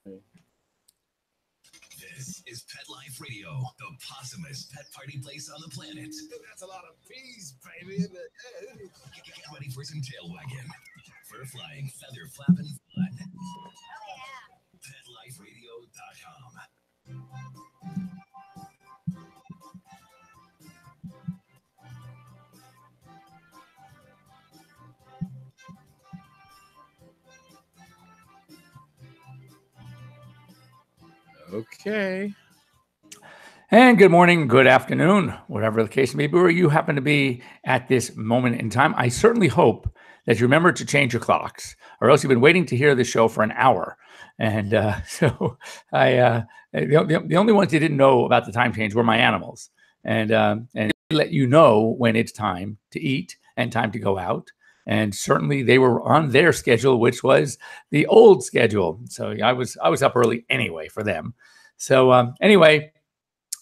This is Pet Life Radio, the possumest pet party place on the planet. That's a lot of peas, baby. Get ready for some tail wagging, fur flying, feather flapping fun. Oh, yeah. PetLifeRadio.com. Okay. And good morning, good afternoon, whatever the case may be, where you happen to be at this moment in time. I certainly hope that you remember to change your clocks, or else you've been waiting to hear the show for an hour. And the only ones you didn't know about the time change were my animals. And they let you know when it's time to eat and time to go out. And certainly they were on their schedule, which was the old schedule. So I was up early anyway for them. So anyway,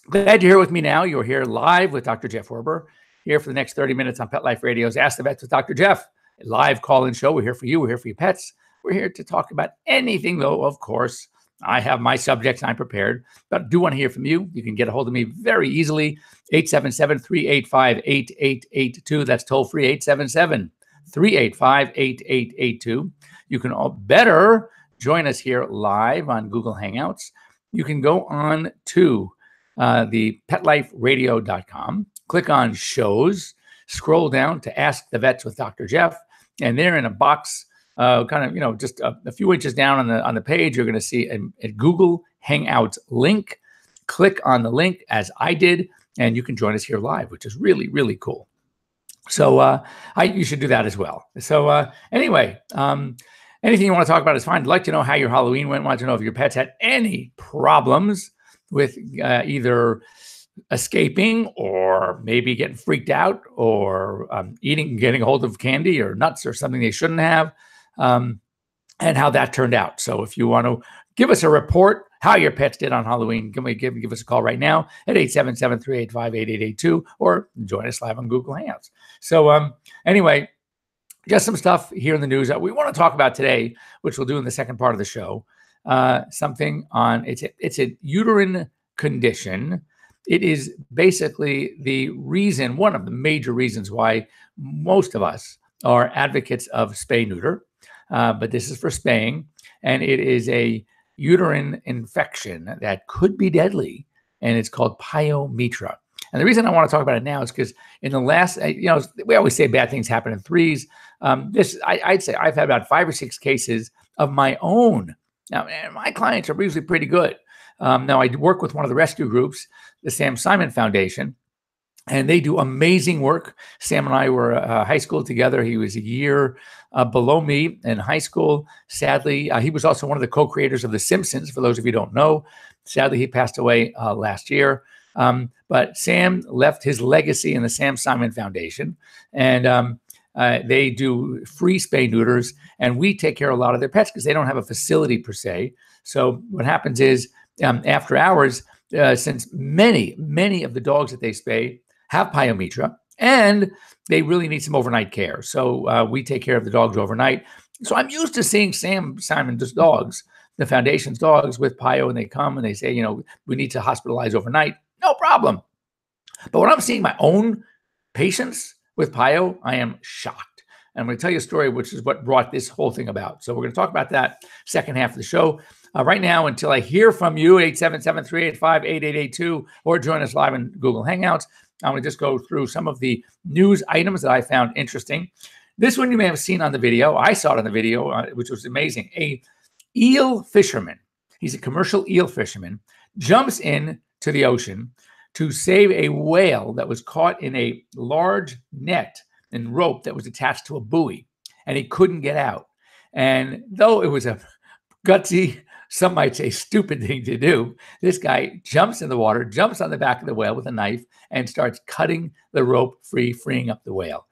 glad you're here with me now. You're here live with Dr. Jeff Werber, here for the next 30 minutes on Pet Life Radio's Ask the Vets with Dr. Jeff, a live call-in show. We're here for you. We're here for your pets. We're here to talk about anything, though, of course. I have my subjects I'm prepared, but I do want to hear from you. You can get a hold of me very easily, 877-385-8882. That's toll-free, 877-385-8882. You can all better join us here live on Google Hangouts. You can go on to the PetLifeRadio.com, click on shows, scroll down to Ask the Vets with Dr. Jeff, and there in a box, just a few inches down on the page, you're going to see a Google Hangouts link. Click on the link as I did, and you can join us here live, which is really, really cool. So you should do that as well. So anyway, anything you want to talk about is fine. I'd like to know how your Halloween went. Want to know if your pets had any problems with either escaping or maybe getting freaked out or getting a hold of candy or nuts or something they shouldn't have, and how that turned out. So if you want to give us a report how your pets did on Halloween, give us a call right now at 877-385-8882 or join us live on Google Hangouts. So anyway, just some stuff here in the news that we want to talk about today, which we'll do in the second part of the show. Something on it's a uterine condition. It is basically one of the major reasons why most of us are advocates of spay-neuter, but this is for spaying, and it is a uterine infection that could be deadly, and it's called pyometra. And the reason I want to talk about it now is because in the last, we always say bad things happen in threes. I'd say I've had about 5 or 6 cases of my own. Now, my clients are usually pretty good. Now, I work with one of the rescue groups, the Sam Simon Foundation, and they do amazing work. Sam and I were high school together. He was a year below me in high school. Sadly, he was also one of the co-creators of The Simpsons, for those of you who don't know. Sadly, he passed away last year. But Sam left his legacy in the Sam Simon Foundation, and they do free spay neuters, and we take care of a lot of their pets because they don't have a facility per se. So what happens is after hours, since many of the dogs that they spay have pyometra, and they really need some overnight care. So we take care of the dogs overnight. So I'm used to seeing Sam Simon's dogs, the foundation's dogs with pyo, and they come and they say, we need to hospitalize overnight. No problem. But when I'm seeing my own patients with pyo, I am shocked. And I'm going to tell you a story, which is what brought this whole thing about. So we're going to talk about that second half of the show. Right now, until I hear from you, 877-385-8882, or join us live in Google Hangouts, I'm going to just go through some of the news items that I found interesting. This one you may have seen on the video. I saw it on the video, which was amazing. A eel fisherman, he's a commercial eel fisherman, jumps in to the ocean to save a whale that was caught in a large net and rope that was attached to a buoy, and he couldn't get out. And though it was a gutsy, some might say stupid thing to do, this guy jumps in the water, jumps on the back of the whale with a knife, and starts cutting the rope free, freeing up the whale.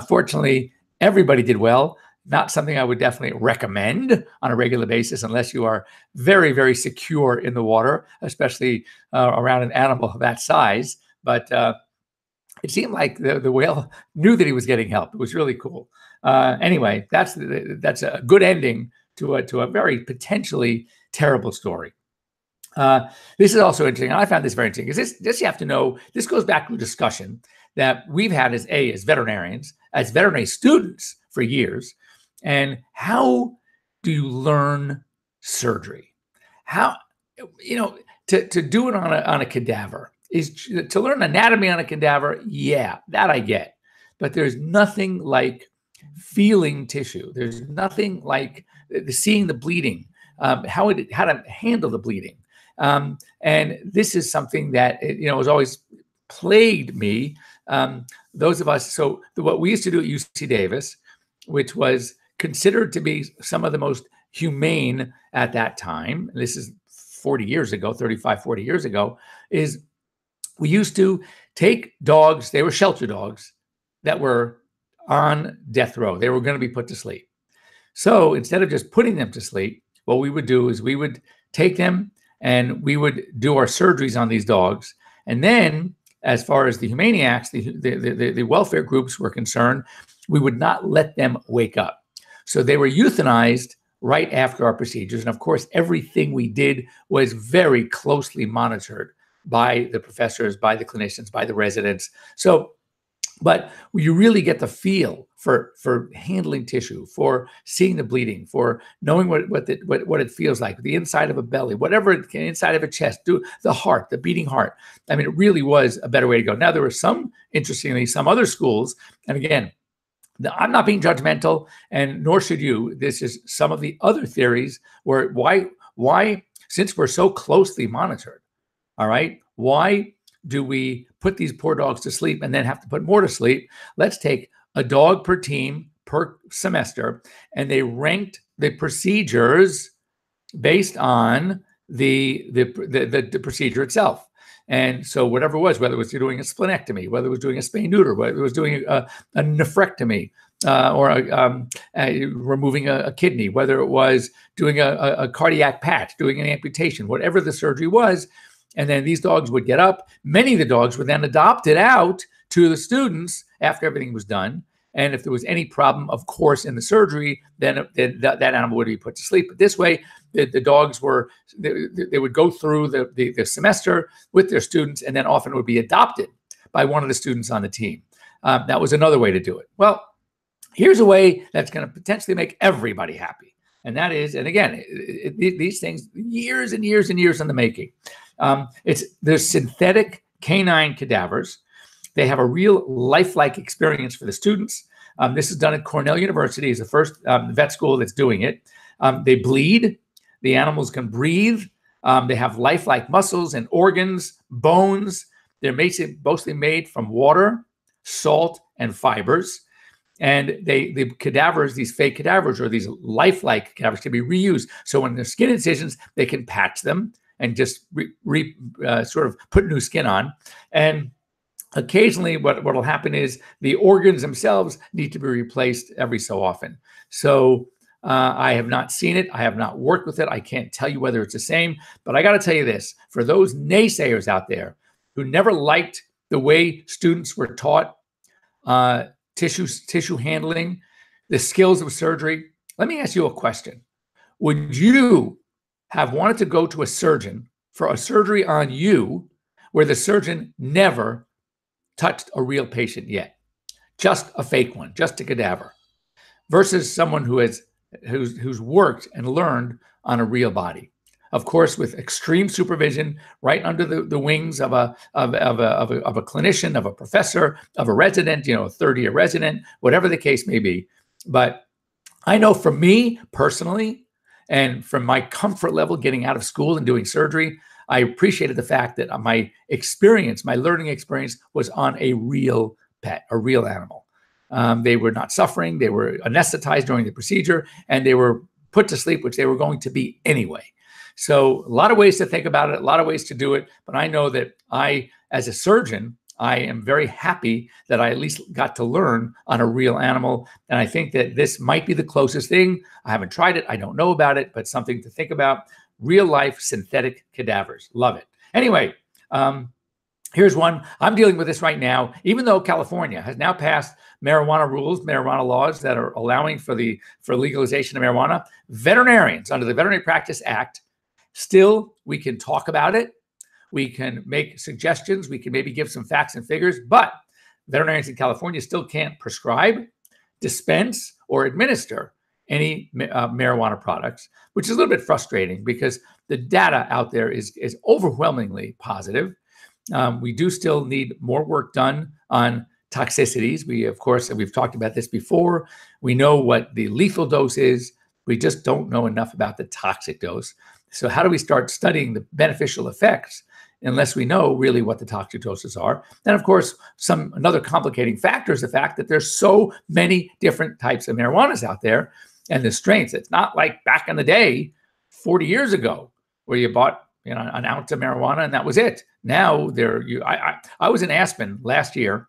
Fortunately, everybody did well. Not something I would definitely recommend on a regular basis unless you are very, very secure in the water, especially around an animal of that size. But it seemed like the whale knew that he was getting help. It was really cool. Anyway, that's a good ending to a very potentially Terrible story. This is also interesting. And I found this very interesting because this you have to know, this goes back to a discussion that we've had as veterinarians, as veterinary students for years. And how do you learn surgery? How, to do it on a cadaver is to learn anatomy on a cadaver. Yeah, that I get. But there's nothing like feeling tissue. There's nothing like seeing the bleeding, how to handle the bleeding. And this is something that, has always plagued me. Those of us, so what we used to do at UC Davis, which was considered to be some of the most humane at that time, and this is 40 years ago, 35, 40 years ago, is we used to take dogs, they were shelter dogs that were on death row. They were going to be put to sleep. So instead of just putting them to sleep, what we would do is we would take them and we would do our surgeries on these dogs. And then, as far as the humaniacs, the welfare groups were concerned, we would not let them wake up. So they were euthanized right after our procedures. And of course, everything we did was very closely monitored by the professors, by the clinicians, by the residents. So, but you really get the feel for handling tissue, for seeing the bleeding, for knowing what it feels like, the inside of a belly, whatever, inside of a chest, do the heart, the beating heart. I mean, it really was a better way to go. Now, there were interestingly, some other schools, and again, I'm not being judgmental, and nor should you. This is some of the other theories where why, since we're so closely monitored, all right, why do we put these poor dogs to sleep and then have to put more to sleep? Let's take a dog per team per semester, and they ranked the procedures based on the procedure itself. And so whatever it was, whether it was doing a splenectomy, whether it was doing a spay-neuter, whether it was doing a nephrectomy, or removing a kidney, whether it was doing a cardiac patch, doing an amputation, whatever the surgery was. And then these dogs would get up. Many of the dogs were then adopted out to the students after everything was done. And if there was any problem, of course, in the surgery, then that animal would be put to sleep. But this way, the dogs they would go through the semester with their students, and then often would be adopted by one of the students on the team. That was another way to do it. Well, here's a way that's going to potentially make everybody happy. And that is, and again, these things, years and years and years in the making. There's synthetic canine cadavers. They have a real lifelike experience for the students. This is done at Cornell University. It's the first vet school that's doing it. They bleed. The animals can breathe. They have lifelike muscles and organs, bones. They're mostly made from water, salt, and fibers. And the cadavers, these fake cadavers or these lifelike cadavers, can be reused. So when there's skin incisions, they can patch them and just sort of put new skin on. And occasionally what will happen is the organs themselves need to be replaced every so often. So I have not seen it. I have not worked with it. I can't tell you whether it's the same, but I got to tell you this, for those naysayers out there who never liked the way students were taught tissue handling, the skills of surgery, let me ask you a question. Would you have wanted to go to a surgeon for a surgery on you where the surgeon never touched a real patient yet, just a fake one, just a cadaver, versus someone who's worked and learned on a real body? Of course, with extreme supervision, right under the wings of a clinician, of a professor, of a resident, a third-year resident, whatever the case may be. But I know for me personally, and from my comfort level getting out of school and doing surgery, I appreciated the fact that my experience, my learning experience, was on a real pet, a real animal. They were not suffering. They were anesthetized during the procedure, and they were put to sleep, which they were going to be anyway. So a lot of ways to think about it, a lot of ways to do it. But I know that as a surgeon, I am very happy that I at least got to learn on a real animal. And I think that this might be the closest thing. I haven't tried it. I don't know about it, but something to think about. Real life synthetic cadavers. Love it. Anyway, here's one. I'm dealing with this right now, even though California has now passed marijuana rules, marijuana laws that are allowing for legalization of marijuana. Veterinarians under the Veterinary Practice Act Still, we can talk about it. We can make suggestions. We can maybe give some facts and figures, but veterinarians in California still can't prescribe, dispense, or administer any marijuana products, which is a little bit frustrating because the data out there is overwhelmingly positive. We do still need more work done on toxicities. We, of course, and we've talked about this before, we know what the lethal dose is. We just don't know enough about the toxic dose. So how do we start studying the beneficial effects unless we know really what the toxic doses are? And of course, another complicating factor is the fact that there's so many different types of marijuanas out there and the strengths. It's not like back in the day, 40 years ago, where you bought an ounce of marijuana and that was it. Now I was in Aspen last year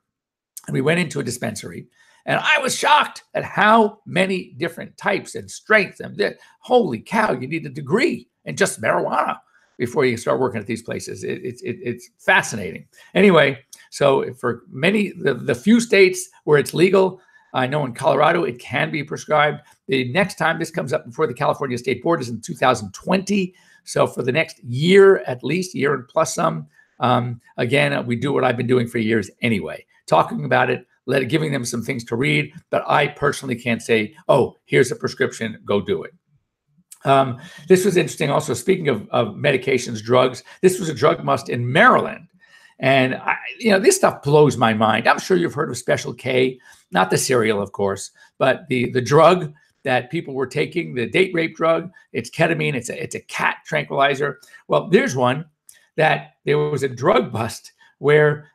and we went into a dispensary and I was shocked at how many different types and strengths. And holy cow, you need a degree in just marijuana before you start working at these places. It's fascinating. Anyway, so for the few states where it's legal, I know in Colorado it can be prescribed. The next time this comes up before the California State Board is in 2020. So for the next year, at least, year and plus some, again, we do what I've been doing for years anyway, talking about it, giving them some things to read, but I personally can't say, oh, here's a prescription, go do it. This was interesting also, speaking of medications, drugs, this was a drug must in Maryland. And this stuff blows my mind. I'm sure you've heard of Special K, not the cereal, of course, but the drug that people were taking, the date rape drug. It's ketamine. It's a cat tranquilizer. Well, there's one that there was a drug bust where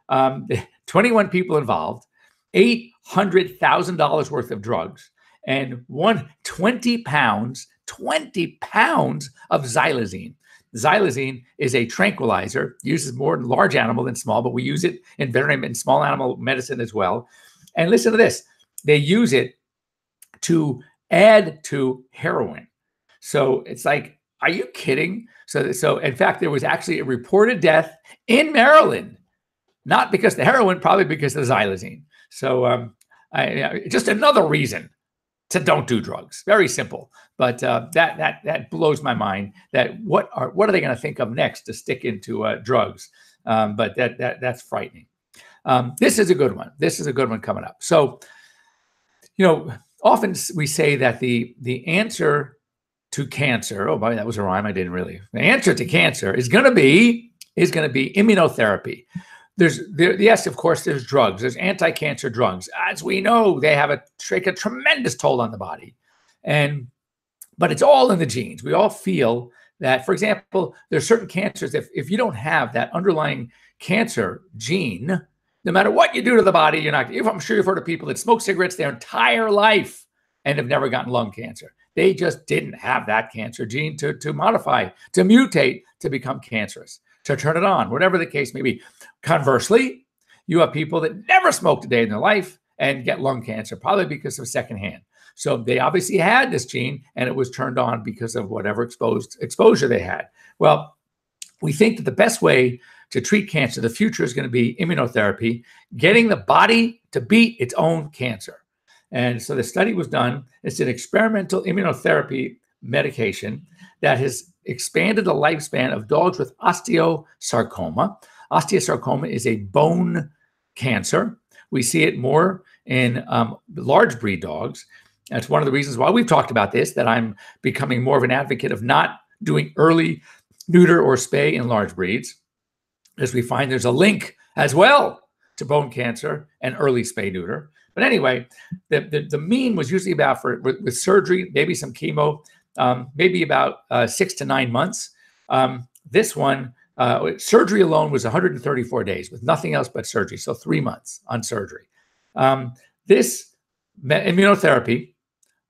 21 people involved, $800,000 worth of drugs, and 20 pounds of xylazine. Xylazine is a tranquilizer, uses more in large animal than small, but we use it in veterinary and small animal medicine as well. And listen to this. They use it to add to heroin. So it's like, are you kidding? So in fact, there was actually a reported death in Maryland, not because of the heroin, probably because of the xylazine. So just another reason to don't do drugs. Very simple, but that blows my mind. That what are they going to think of next to stick into drugs? But that's frightening. This is a good one. This is a good one coming up. So, often we say that the answer to cancer. Oh, boy, that was a rhyme. I didn't really. The answer to cancer is going to be immunotherapy. Yes, of course, there's drugs. There's anti-cancer drugs. As we know, they take a tremendous toll on the body. But it's all in the genes. We all feel that, for example, there's certain cancers, if you don't have that underlying cancer gene, no matter what you do to the body, you're not. I'm sure you've heard of people that smoke cigarettes their entire life and have never gotten lung cancer. They just didn't have that cancer gene to modify, to mutate, to become cancerous, to turn it on, whatever the case may be. Conversely, you have people that never smoked a day in their life and get lung cancer, probably because of secondhand. So they obviously had this gene and it was turned on because of whatever exposure they had. Well, we think that the best way to treat cancer, the future is going to be immunotherapy, getting the body to beat its own cancer. And so the study was done. It's an experimental immunotherapy medication that has expanded the lifespan of dogs with osteosarcoma. Osteosarcoma is a bone cancer. We see it more in large breed dogs. That's one of the reasons why we've talked about this, that I'm becoming more of an advocate of not doing early neuter or spay in large breeds, as we find there's a link as well to bone cancer and early spay neuter. But anyway, the mean was usually about, with surgery, maybe some chemo, maybe about 6 to 9 months. This one, surgery alone was 134 days with nothing else but surgery. So 3 months on surgery. This immunotherapy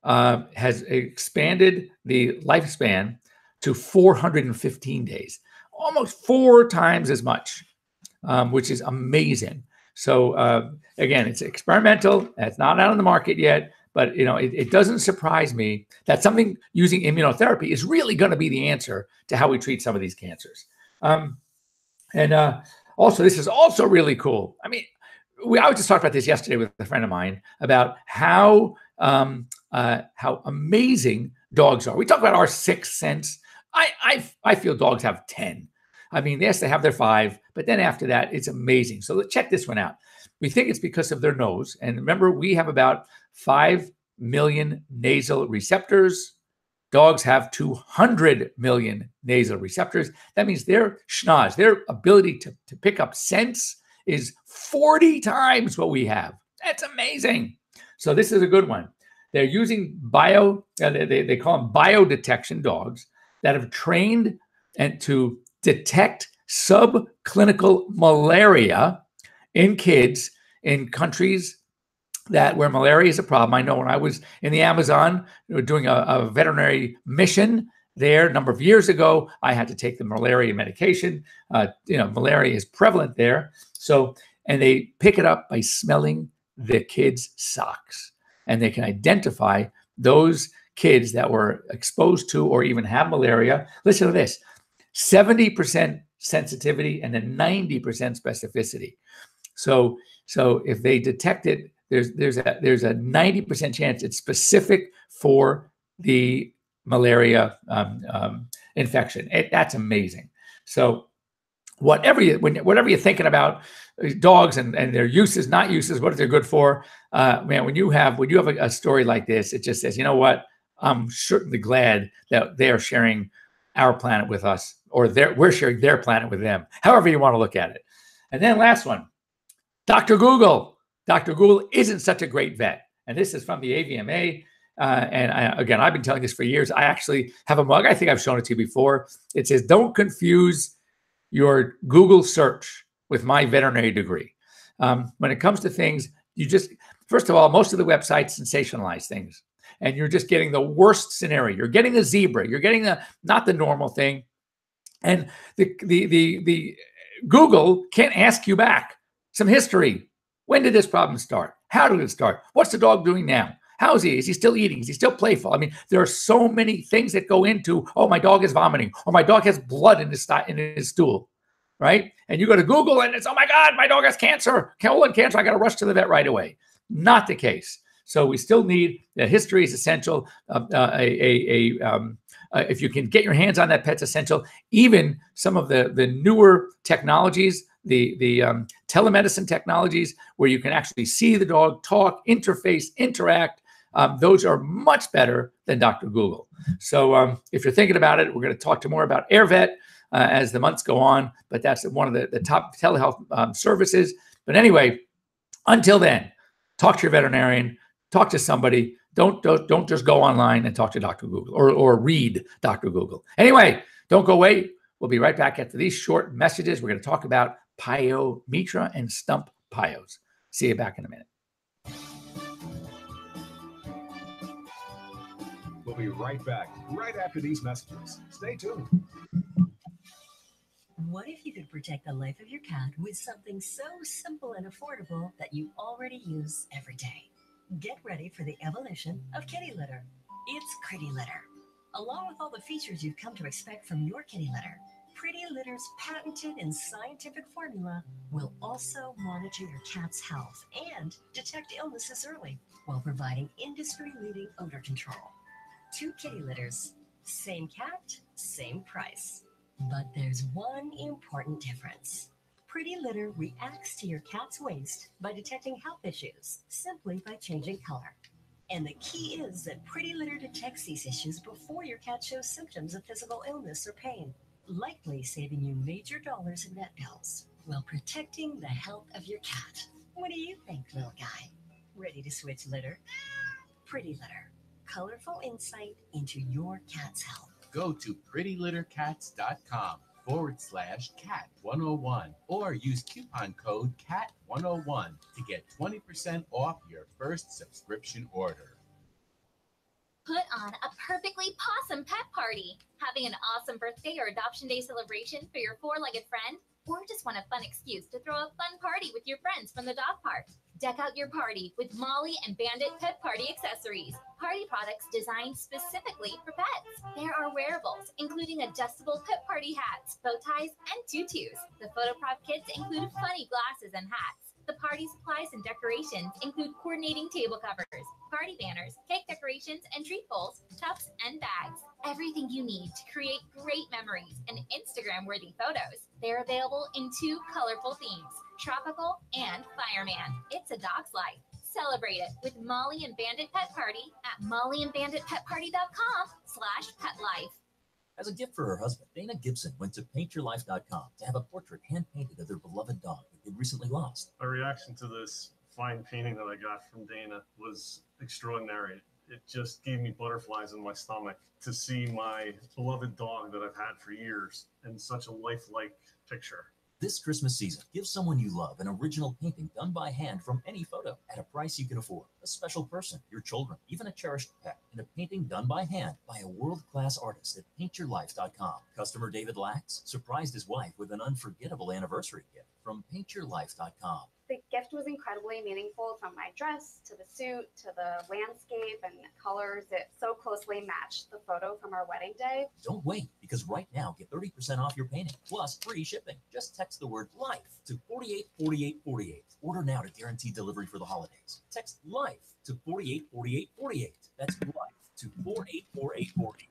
has expanded the lifespan to 415 days, almost 4 times as much, which is amazing. So again, it's experimental. It's not out on the market yet, but it doesn't surprise me that something using immunotherapy is really going to be the answer to how we treat some of these cancers. Also, this is also really cool. I mean, I was just talking about this yesterday with a friend of mine about how amazing dogs are. We talk about our sixth sense. I feel dogs have 10. I mean, yes, they have their 5, but then after that, it's amazing. So let's check this one out. We think it's because of their nose. And remember, we have about 5 million nasal receptors. Dogs have 200 million nasal receptors. That means their schnoz, their ability to pick up scents is 40 times what we have. That's amazing. So this is a good one. They're using they call them biodetection dogs that have trained and to detect subclinical malaria in kids in countries where malaria is a problem. I know when I was in the Amazon doing a veterinary mission there a number of years ago, I had to take the malaria medication. Malaria is prevalent there. So, and they pick it up by smelling the kids' socks. And they can identify those kids that were exposed to or even have malaria. Listen to this, 70% sensitivity and then 90% specificity. So if they detect it, there's a 90% chance it's specific for the malaria infection. That's amazing. So whatever you're thinking about dogs and their uses, not uses, what they're good for, man, when you have a story like this, it just says, you know what? I'm certainly glad that they are sharing our planet with us, or we're sharing their planet with them, however you want to look at it. And then last one, Dr. Google. Dr. Google isn't such a great vet. And this is from the AVMA. Again, I've been telling this for years. I actually have a mug. I think I've shown it to you before. It says, don't confuse your Google search with my veterinary degree. When it comes to things, first of all, most of the websites sensationalize things. And you're just getting the worst scenario. You're getting a zebra. You're getting not the normal thing. And the Google can't ask you back some history. When did this problem start? How did it start? What's the dog doing now? How is he? Is he still eating? Is he still playful? I mean, there are so many things that go into, oh, my dog is vomiting, or my dog has blood in his stool, right? And you go to Google and it's, oh my God, my dog has cancer, colon cancer. I got to rush to the vet right away. Not the case. So we still need that. History is essential. If you can get your hands on that, pet's essential. Even some of the newer technologies, the telemedicine technologies, where you can actually see the dog, talk, interface, interact. Those are much better than Dr. Google. So if you're thinking about it, we're going to talk more about AirVet as the months go on. But that's one of the top telehealth services. But anyway, until then, talk to your veterinarian. Talk to somebody. Don't just go online and talk to Dr. Google or read Dr. Google. Anyway, don't go away. We'll be right back after these short messages. We're going to talk about pyometra and stump pyos. See you back in a minute. We'll be right back right after these messages. Stay tuned. What if you could protect the life of your cat with something so simple and affordable that you already use every day? Get ready for the evolution of kitty litter. It's Pretty Litter. Along with all the features you've come to expect from your kitty litter, Pretty Litter's patented and scientific formula will also monitor your cat's health and detect illnesses early while providing industry-leading odor control. 2 kitty litters, same cat, same price. But there's one important difference. Pretty Litter reacts to your cat's waste by detecting health issues simply by changing color. And the key is that Pretty Litter detects these issues before your cat shows symptoms of physical illness or pain, likely saving you major dollars in vet bills while protecting the health of your cat. What do you think, little guy? Ready to switch litter? Pretty Litter. Colorful insight into your cat's health. Go to prettylittercats.com/cat101 or use coupon code CAT101 to get 20% off your first subscription order. Put on a perfectly possum pet party. Having an awesome birthday or adoption day celebration for your 4-legged friend? Or just want a fun excuse to throw a fun party with your friends from the dog park? Deck out your party with Molly and Bandit Pet Party accessories. Party products designed specifically for pets. There are wearables, including adjustable pet party hats, bow ties, and tutus. The photo prop kits include funny glasses and hats. The party supplies and decorations include coordinating table covers, party banners, cake decorations, and treat bowls, cups, and bags. Everything you need to create great memories and Instagram-worthy photos. They're available in 2 colorful themes, tropical and fireman. It's a dog's life. Celebrate it with Molly and Bandit Pet Party at mollyandbanditpetparty.com/petlife. As a gift for her husband, Dana Gibson went to paintyourlife.com to have a portrait hand-painted of their beloved dog that they'd recently lost. My reaction to this fine painting that I got from Dana was extraordinary. It just gave me butterflies in my stomach to see my beloved dog that I've had for years in such a lifelike picture. This Christmas season, give someone you love an original painting done by hand from any photo at a price you can afford. A special person, your children, even a cherished pet, in a painting done by hand by a world-class artist at paintyourlife.com. Customer David Lax surprised his wife with an unforgettable anniversary gift from paintyourlife.com. The gift was incredibly meaningful, from my dress to the suit to the landscape and colors. It so closely matched the photo from our wedding day. Don't wait, because right now, get 30% off your painting, plus free shipping. Just text the word LIFE to 484848. Order now to guarantee delivery for the holidays. Text LIFE to 484848. That's LIFE to 484848.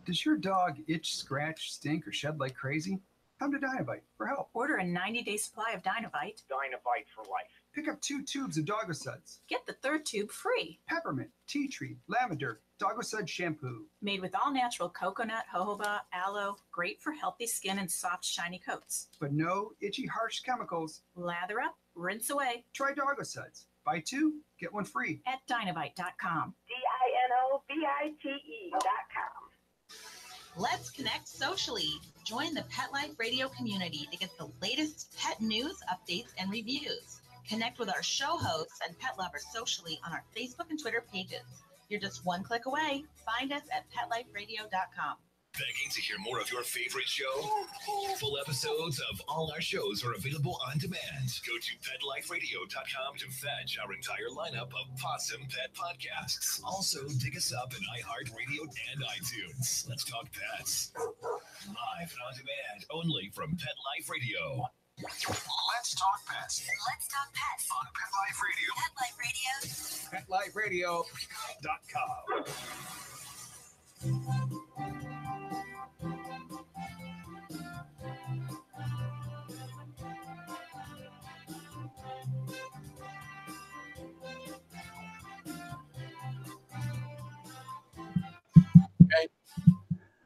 Does your dog itch, scratch, stink, or shed like crazy? Come to Dinovite for help. Order a 90-day supply of Dinovite. Dinovite for life. Pick up 2 tubes of Doggo Suds. Get the 3rd tube free. Peppermint, tea tree, lavender, Doggo Sud shampoo. Made with all-natural coconut, jojoba, aloe. Great for healthy skin and soft, shiny coats. But no itchy, harsh chemicals. Lather up, rinse away. Try Doggo Suds. Buy 2, get 1 free. At Dinovite.com. DINOVITE.com. Let's connect socially. Join the Pet Life Radio community to get the latest pet news, updates, and reviews. Connect with our show hosts and pet lovers socially on our Facebook and Twitter pages. You're just one click away. Find us at PetLifeRadio.com. Begging to hear more of your favorite show? Full episodes of all our shows are available on demand. Go to PetLifeRadio.com to fetch our entire lineup of Possum Pet podcasts. Also, dig us up in iHeartRadio and iTunes. Let's talk pets. Live and on demand, only from Pet Life Radio. Let's talk pets. Let's talk pets On Pet Life Radio. PetLife Radio. PetLifeRadio.com.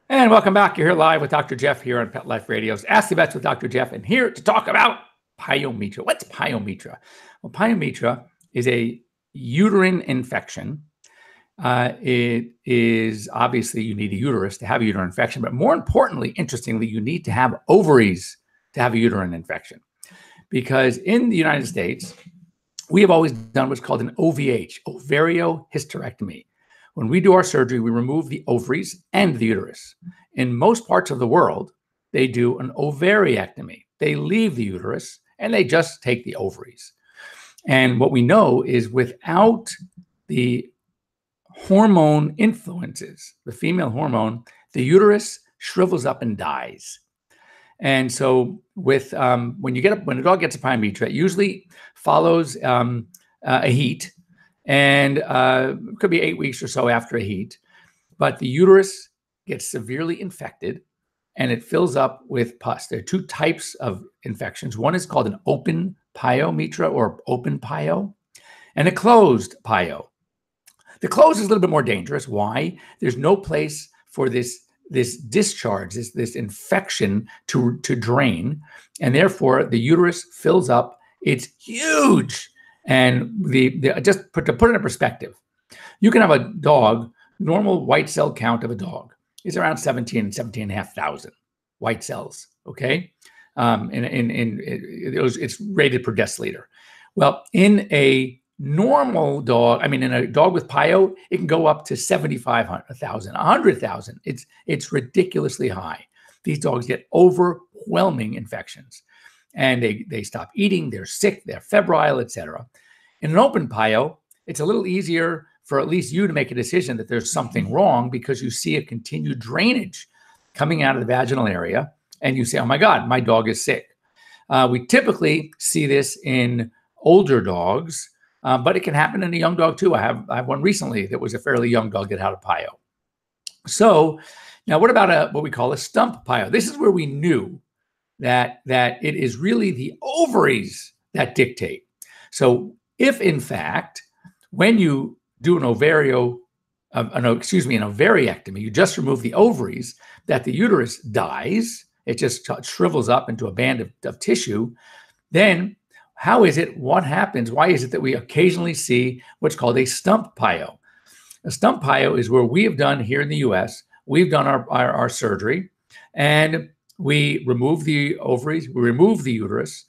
And welcome back. You're here live with Dr. Jeff here on Pet Life Radio's Ask the Vets with Dr. Jeff, and here to talk about pyometra. What's pyometra? Well, pyometra is a uterine infection. It is obviously you need a uterus to have a uterine infection, but more importantly, interestingly, you need to have ovaries to have a uterine infection. Because in the United States, we have always done what's called an OVH, ovariohysterectomy. When we do our surgery, we remove the ovaries and the uterus. In most parts of the world, they do an ovariectomy. They leave the uterus and they just take the ovaries. And what we know is without the hormone influences, the female hormone, the uterus shrivels up and dies. And so with when a dog gets a pyometra, it usually follows a heat. And it could be 8 weeks or so after a heat, but the uterus gets severely infected and it fills up with pus. There are 2 types of infections. One is called an open pyometra or open pyo, and a closed pyo. The closed is a little bit more dangerous. Why? There's no place for this discharge, this infection to drain, and therefore the uterus fills up. It's huge. And just to put it in perspective, you can have a dog, normal white cell count of a dog is around 17,500 white cells, okay? It's rated per deciliter. Well, in a normal dog, in a dog with pyo, it can go up to 75,000, 100,000. It's ridiculously high. These dogs get overwhelming infections. And they stop eating, they're sick, they're febrile, etc. In an open pyo, it's a little easier for at least you to make a decision that there's something wrong because you see a continued drainage coming out of the vaginal area, and you say, oh my God, my dog is sick. We typically see this in older dogs, but it can happen in a young dog too. I have one recently that was a fairly young dog that had a PIO. So now what about what we call a stump PIO? This is where we knew that it is really the ovaries that dictate. So if in fact, when you do an ovariectomy, you just remove the ovaries, that the uterus dies, it just shrivels up into a band of tissue, then what happens? Why is it that we occasionally see what's called a stump PIO? A stump PIO is where we have done here in the US, we've done our surgery, and we remove the ovaries, we remove the uterus,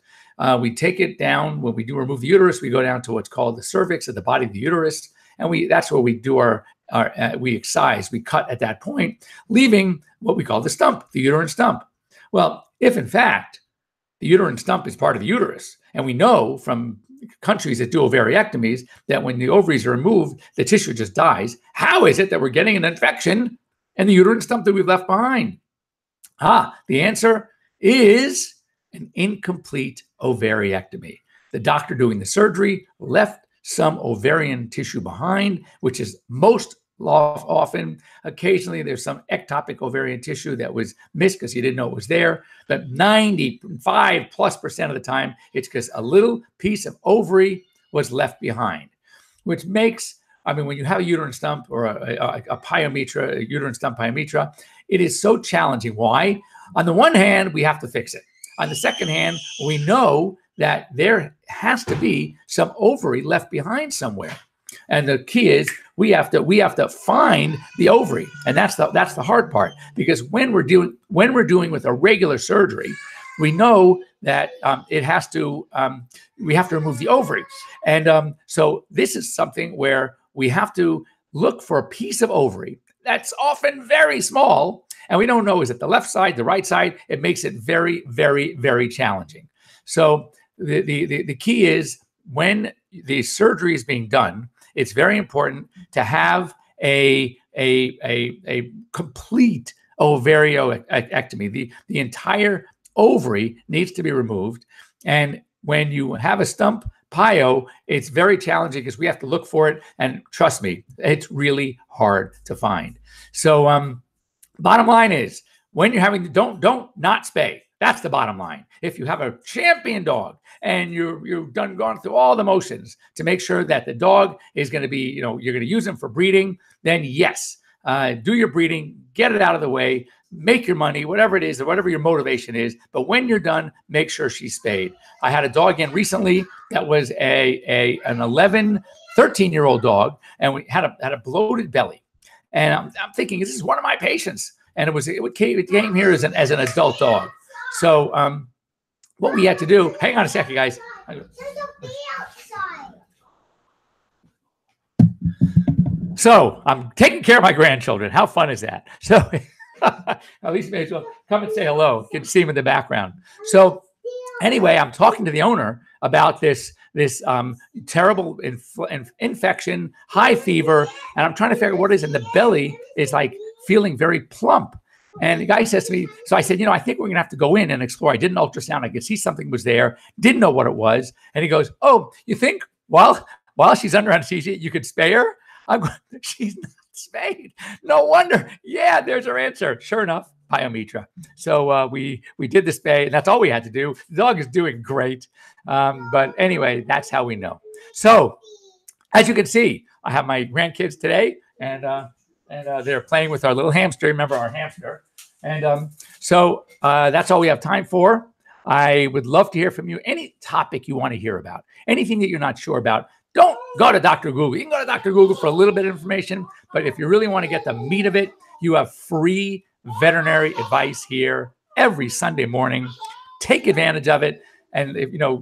we take it down. When we do remove the uterus, we go down to what's called the cervix at the body of the uterus, and that's where we do we excise, we cut at that point, leaving what we call the stump, the uterine stump. Well, if in fact the uterine stump is part of the uterus, and we know from countries that do ovariectomies that when the ovaries are removed, the tissue just dies, how is it that we're getting an infection in the uterine stump that we've left behind? The answer is an incomplete ovariectomy. The doctor doing the surgery left some ovarian tissue behind, which is most often. Occasionally, there's some ectopic ovarian tissue that was missed because you didn't know it was there. But 95+% of the time, it's because a little piece of ovary was left behind, which makes, when you have a uterine stump or a pyometra, a uterine stump pyometra, it is so challenging. Why? On the one hand, we have to fix it. On the second hand, we know that there has to be some ovary left behind somewhere. And the key is we have to find the ovary, and that's the hard part, because when we're doing with a regular surgery, we know that we have to remove the ovary, and so this is something where we have to look for a piece of ovary that's often very small, and we don't know, is it the left side, the right side? It makes it very, very, very challenging. So the key is when the surgery is being done, it's very important to have a complete ovariectomy. The entire ovary needs to be removed. And when you have a stump PIO, it's very challenging because we have to look for it. And trust me, it's really hard to find. So bottom line is, when you're having, don't not spay. That's the bottom line. If you have a champion dog and you've gone through all the motions to make sure that the dog is going to be, you're going to use them for breeding, then yes, do your breeding, get it out of the way, make your money, whatever it is, or whatever your motivation is. But when you're done, make sure she's spayed. I had a dog in recently that was an 13-year-old dog, and we had a bloated belly. And I'm thinking, this is one of my patients. And it came here as an adult dog. So what we had to do, hang on a second, guys. So I'm taking care of my grandchildren. How fun is that? So at least may as well come and say hello. You can see him in the background. So anyway, I'm talking to the owner about this terrible infection, high fever, and I'm trying to figure out what it is. And the belly is like feeling very plump. And the guy says to me, so I said, I think we're going to have to go in and explore. I did an ultrasound. I could see something was there. Didn't know what it was. And he goes, oh, you think while she's under anesthesia, you could spay her? I'm going, she's not spayed. No wonder. Yeah, there's her answer. Sure enough, pyometra. So we did the spay, and that's all we had to do. The dog is doing great. But anyway, that's how we know. So as you can see, I have my grandkids today, and they're playing with our little hamster. Remember our hamster. And so that's all we have time for. I would love to hear from you. Any topic you want to hear about, anything that you're not sure about, don't go to Dr. Google. You can go to Dr. Google for a little bit of information, but if you really want to get the meat of it, you have free veterinary advice here every Sunday morning. Take advantage of it. And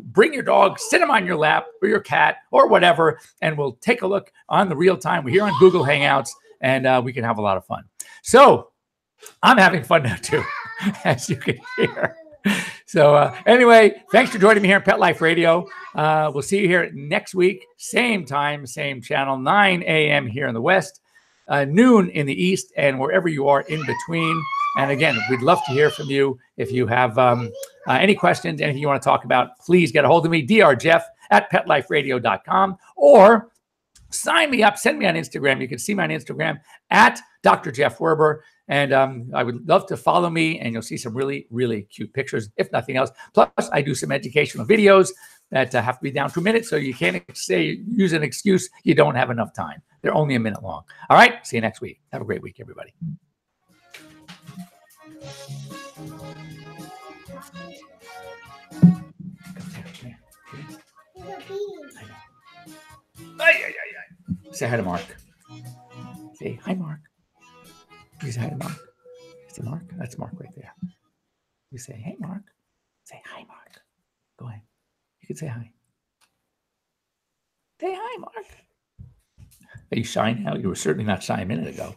bring your dog, sit him on your lap, or your cat, or whatever, and we'll take a look on the real time. We're here on Google Hangouts, and we can have a lot of fun. So I'm having fun now too, as you can hear. So anyway, thanks for joining me here at Pet Life Radio. We'll see you here next week, same time, same channel, 9 a.m. here in the West, noon in the East, and wherever you are in between. And again, we'd love to hear from you. If you have any questions, anything you want to talk about, please get a hold of me, drjeff at PetLifeRadio.com, or sign me up, send me on Instagram. You can see me on Instagram at Dr. Jeff Werber. And I would love to follow me, and you'll see some really, really cute pictures, if nothing else. Plus, I do some educational videos that have to be down to a minute, so you can't use an excuse you don't have enough time. They're only a minute long. All right, see you next week. Have a great week, everybody. Say hi to Mark. Say hi, Mark. You say hi to Mark. Say Mark. That's Mark right there. You say, hey, Mark. Say hi, Mark. Go ahead. You can say hi. Say hi, Mark. Are you shy now? You were certainly not shy a minute ago.